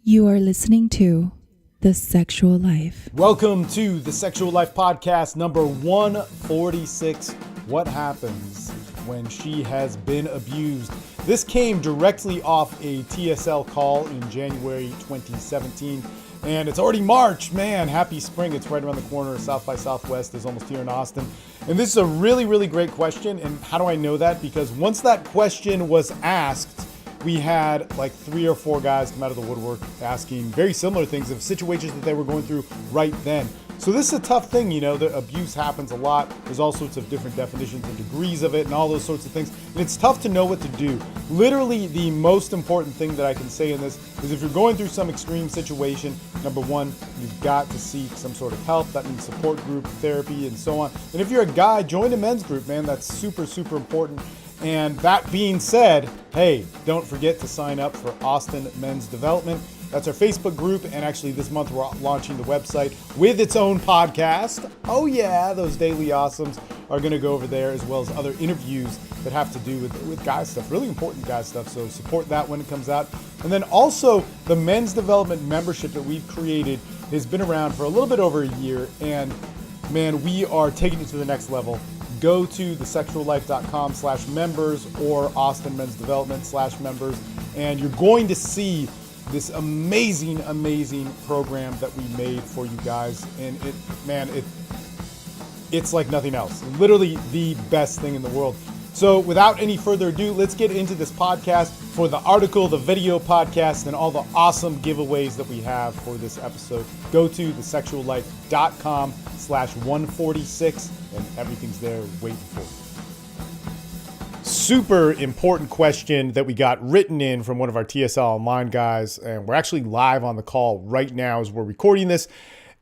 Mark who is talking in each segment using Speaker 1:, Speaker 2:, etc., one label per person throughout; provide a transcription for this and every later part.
Speaker 1: You are listening to The Sexual Life.
Speaker 2: Welcome to the Sexual Life Podcast number 146. What happens when she has been abused? This came directly off a TSL call in January 2017. And it's already March. Man, happy spring. It's right around the corner. South by Southwest is almost here in Austin. And this is a really, really great question. And how do I know that? Because once that question was asked, we had like 3 or 4 guys come out of the woodwork asking very similar things of situations that they were going through right then. So this is a tough thing, you know, the abuse happens a lot. There's all sorts of different definitions and degrees of it and all those sorts of things. And it's tough to know what to do. Literally the most important thing that I can say in this is if you're going through some extreme situation, number one, you've got to seek some sort of help. That means support group, therapy, and so on. And if you're a guy, join a men's group, man. That's super, super important. And that being said, hey, don't forget to sign up for Austin Men's Development. That's our Facebook group. And actually this month we're launching the website with its own podcast. Oh yeah, those daily awesomes are going to go over there, as well as other interviews that have to do with guy stuff, really important guy stuff. So support that when it comes out. And then also the Men's Development membership that we've created has been around for a little bit over a year. And man, we are taking it to the next level. Go to thesexuallife.com/members or Austin Men's Development/members, and you're going to see this amazing, amazing program that we made for you guys. And it's like nothing else. Literally the best thing in the world. So without any further ado, let's get into this podcast for the article, the video podcast, and all the awesome giveaways that we have for this episode. Go to thesexuallife.com/146 and everything's there waiting for you. Super important question that we got written in from one of our TSL Online guys, and we're actually live on the call right now as we're recording this.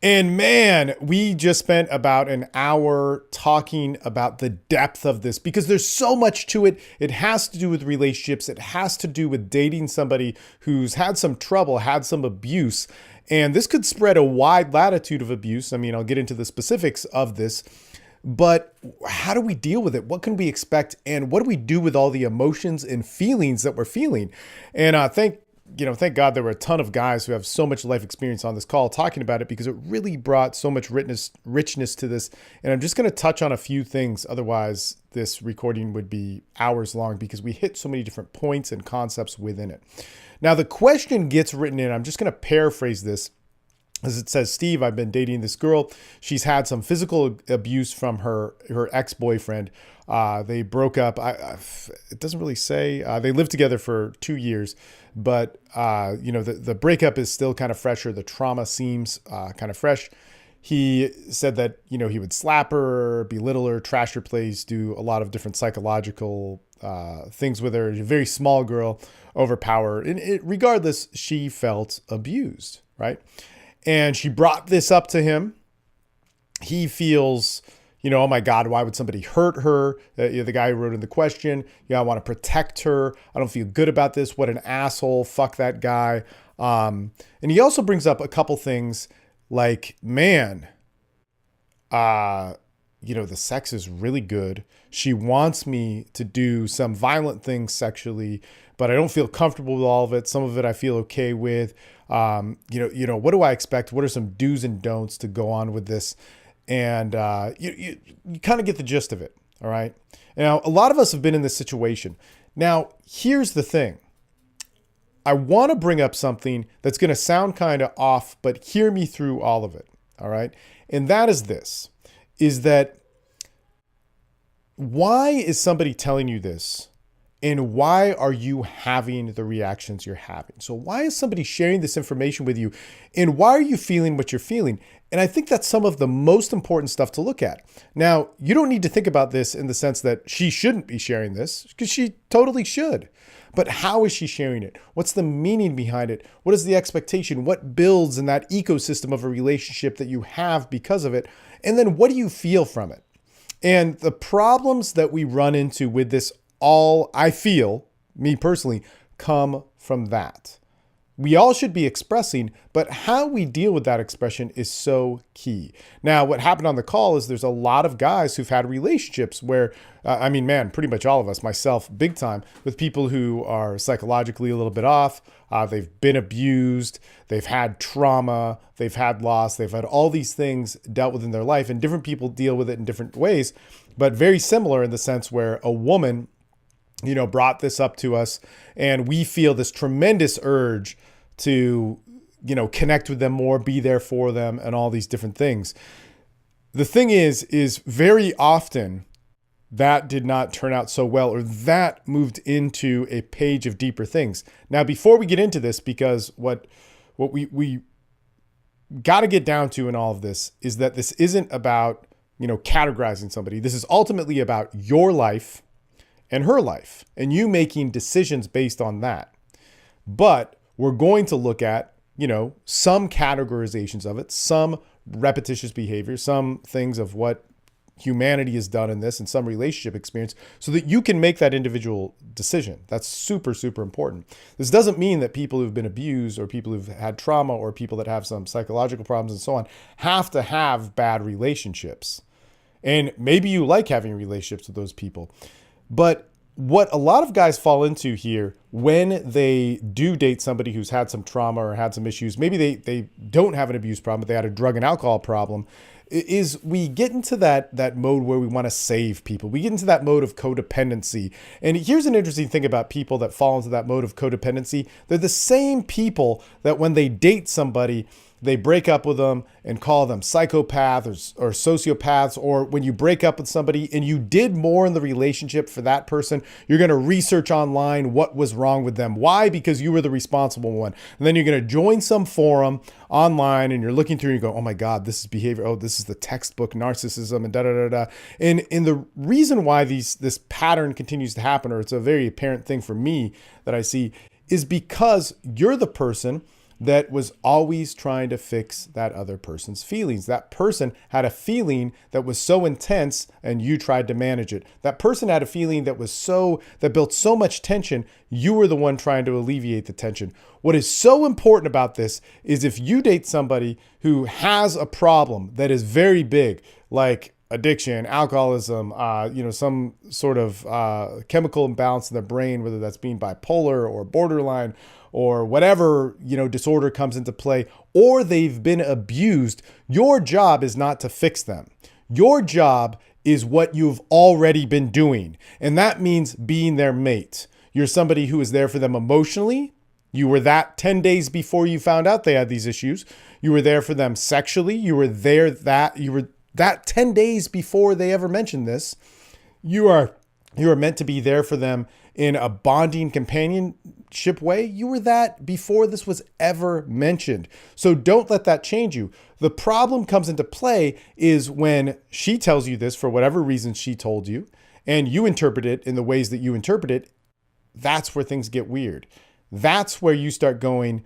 Speaker 2: And man, we just spent about an hour talking about the depth of this because there's so much to it. It has to do with relationships. It has to do with dating somebody who's had some trouble, had some abuse. And this could spread a wide latitude of abuse. I mean, I'll get into the specifics of this, but how do we deal with it? What can we expect? And what do we do with all the emotions and feelings that we're feeling? And thank God there were a ton of guys who have so much life experience on this call talking about it, because it really brought so much richness to this. And I'm just going to touch on a few things. Otherwise, this recording would be hours long because we hit so many different points and concepts within it. Now, the question gets written in. I'm just going to paraphrase this. As it says, Steve, I've been dating this girl. She's had some physical abuse from her ex-boyfriend. They broke up. It doesn't really say. They lived together for 2 years, but the breakup is still kind of fresh, or the trauma seems kind of fresh. He said that, he would slap her, belittle her, trash her place, do a lot of different psychological things with her. A very small girl, overpower. And regardless, she felt abused, right? And she brought this up to him. He feels, oh my God, why would somebody hurt her? The guy who wrote in the question, I want to protect her. I don't feel good about this. What an asshole. Fuck that guy. And he also brings up a couple things like, man, the sex is really good. She wants me to do some violent things sexually, but I don't feel comfortable with all of it. Some of it I feel okay with. What do I expect? What are some do's and don'ts to go on with this? And you kind of get the gist of it. All right. Now, a lot of us have been in this situation. Now, here's the thing. I want to bring up something that's going to sound kind of off, but hear me through all of it. All right. And that is this, is that why is somebody telling you this? And why are you having the reactions you're having? So why is somebody sharing this information with you? And why are you feeling what you're feeling? And I think that's some of the most important stuff to look at. Now, you don't need to think about this in the sense that she shouldn't be sharing this, because she totally should. But how is she sharing it? What's the meaning behind it? What is the expectation? What builds in that ecosystem of a relationship that you have because of it? And then what do you feel from it? And the problems that we run into with this, all I feel, me personally, come from that. we all should be expressing, but how we deal with that expression is so key. Now, what happened on the call is there's a lot of guys who've had relationships where, pretty much all of us, myself, big time, with people who are psychologically a little bit off. They've been abused, they've had trauma, they've had loss, they've had all these things dealt with in their life, and different people deal with it in different ways, but very similar in the sense where a woman brought this up to us, and we feel this tremendous urge to, connect with them more, be there for them, and all these different things. The thing is very often that did not turn out so well, or that moved into a page of deeper things. Now, before we get into this, because what we got to get down to in all of this is that this isn't about, categorizing somebody. This is ultimately about your life and her life, and you making decisions based on that. But we're going to look at, some categorizations of it, some repetitious behavior, some things of what humanity has done in this, and some relationship experience, so that you can make that individual decision. That's super, super important. This doesn't mean that people who've been abused, or people who've had trauma, or people that have some psychological problems and so on have to have bad relationships. And maybe you like having relationships with those people. But what a lot of guys fall into here when they do date somebody who's had some trauma or had some issues, maybe they don't have an abuse problem, but they had a drug and alcohol problem, is we get into that mode where we want to save people. We get into that mode of codependency. And here's an interesting thing about people that fall into that mode of codependency. They're the same people that when they date somebody, they break up with them and call them psychopaths or sociopaths. Or when you break up with somebody and you did more in the relationship for that person, you're going to research online what was wrong with them. Why? Because you were the responsible one. And then you're going to join some forum online and you're looking through and you go, oh my God, this is behavior. Oh, this is the textbook narcissism and da da da da. And the reason why this pattern continues to happen, or it's a very apparent thing for me that I see, is because you're the person that was always trying to fix that other person's feelings. That person had a feeling that was so intense and you tried to manage it. That person had a feeling that built so much tension, you were the one trying to alleviate the tension. What is so important about this is if you date somebody who has a problem that is very big, like addiction, alcoholism, some sort of chemical imbalance in the brain, whether that's being bipolar or borderline or whatever, disorder comes into play, or they've been abused, your job is not to fix them. Your job is what you've already been doing. And that means being their mate. You're somebody who is there for them emotionally. You were that 10 days before you found out they had these issues. You were there for them sexually. You were that 10 days before they ever mentioned this. You are meant to be there for them in a bonding companionship way. You were that before this was ever mentioned. So don't let that change you. The problem comes into play is when she tells you this for whatever reason she told you, and you interpret it in the ways that you interpret it. That's where things get weird. That's where you start going,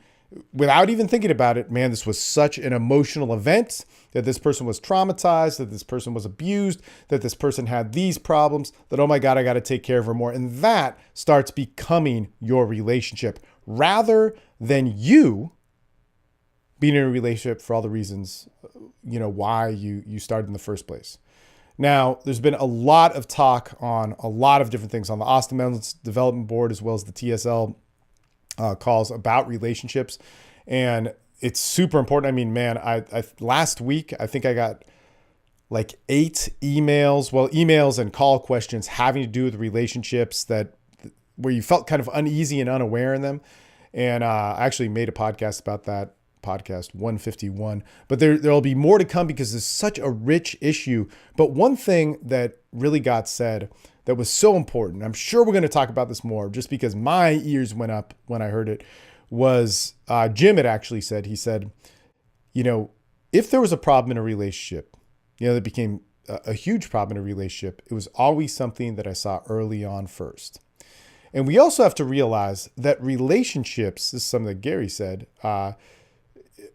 Speaker 2: without even thinking about it, man, this was such an emotional event, that this person was traumatized, that this person was abused, that this person had these problems, that, oh my God, I got to take care of her more. And that starts becoming your relationship rather than you being in a relationship for all the reasons, why you started in the first place. Now, there's been a lot of talk on a lot of different things on the Austin Men's Development Board, as well as the TSL calls about relationships. And it's super important. I mean, man, I last week, I think I got like 8 emails and call questions having to do with relationships where you felt kind of uneasy and unaware in them. And I actually made a podcast about that, podcast 151, but there'll be more to come because it's such a rich issue. But one thing that really got said that was so important, I'm sure we're going to talk about this more just because my ears went up when I heard it, was Jim had actually said, he said, if there was a problem in a relationship, that became a huge problem in a relationship, it was always something that I saw early on first. And we also have to realize that relationships, this is something that Gary said on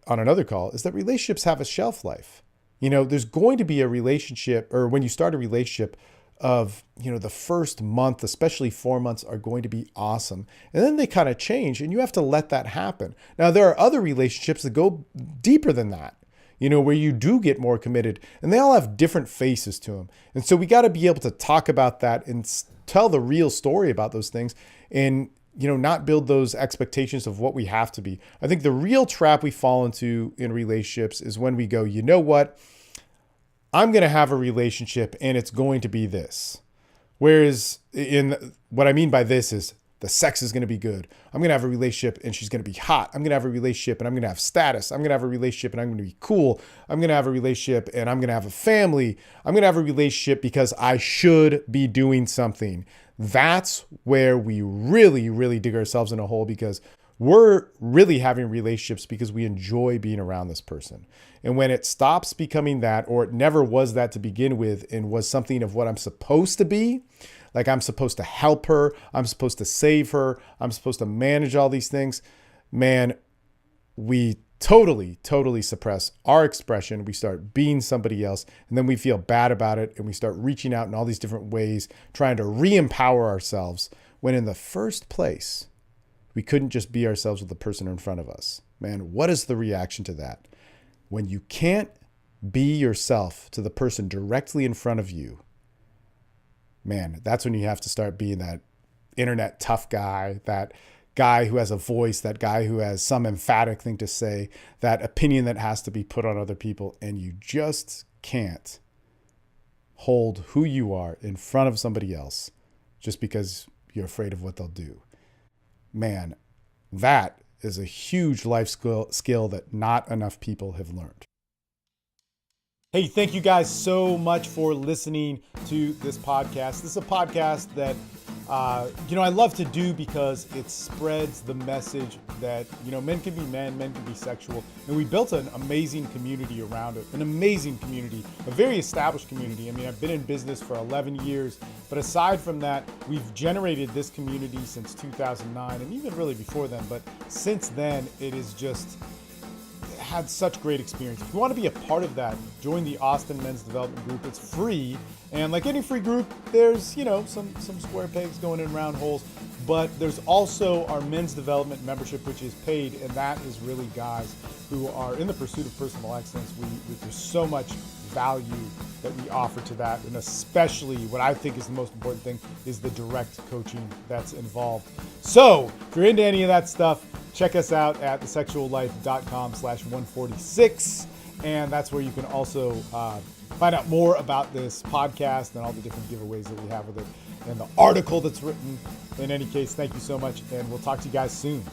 Speaker 2: another call, is that relationships have a shelf life. There's going to be a relationship, or when you start a relationship, of, the first month, especially 4 months, are going to be awesome. And then they kind of change, and you have to let that happen. Now, there are other relationships that go deeper than that, where you do get more committed, and they all have different faces to them. And so we got to be able to talk about that and tell the real story about those things, and not build those expectations of what we have to be. I think the real trap we fall into in relationships is when we go, you know what? I'm going to have a relationship and it's going to be this. Whereas what I mean by this is the sex is going to be good. I'm going to have a relationship and she's going to be hot. I'm going to have a relationship and I'm going to have status. I'm going to have a relationship and I'm going to be cool. I'm going to have a relationship and I'm going to have a family. I'm going to have a relationship because I should be doing something. That's where we really, really dig ourselves in a hole, because we're really having relationships because we enjoy being around this person. And when it stops becoming that, or it never was that to begin with and was something of what I'm supposed to be, like I'm supposed to help her, I'm supposed to save her, I'm supposed to manage all these things, man, we totally, totally suppress our expression. We start being somebody else, and then we feel bad about it, and we start reaching out in all these different ways, trying to re-empower ourselves, when in the first place, we couldn't just be ourselves with the person in front of us. Man, what is the reaction to that? When you can't be yourself to the person directly in front of you, man, that's when you have to start being that internet tough guy, that guy who has a voice, that guy who has some emphatic thing to say, that opinion that has to be put on other people, and you just can't hold who you are in front of somebody else just because you're afraid of what they'll do. Man, that is a huge life skill that not enough people have learned. Hey, thank you guys so much for listening to this podcast. This is a podcast that, I love to do because it spreads the message that, men can be men can be sexual. And we built an amazing community around it, an amazing community, a very established community. I mean, I've been in business for 11 years, but aside from that, we've generated this community since 2009 and even really before then. But since then, it is just had such great experience. If you want to be a part of that, join the Austin Men's Development Group. It's free. And like any free group, there's, some square pegs going in round holes. But there's also our men's development membership, which is paid. And that is really guys who are in the pursuit of personal excellence. There's so much value that we offer to that. And especially what I think is the most important thing is the direct coaching that's involved. So if you're into any of that stuff, check us out at thesexuallife.com/146. And that's where you can also find out more about this podcast and all the different giveaways that we have with it and the article that's written. In any case, thank you so much, and we'll talk to you guys soon.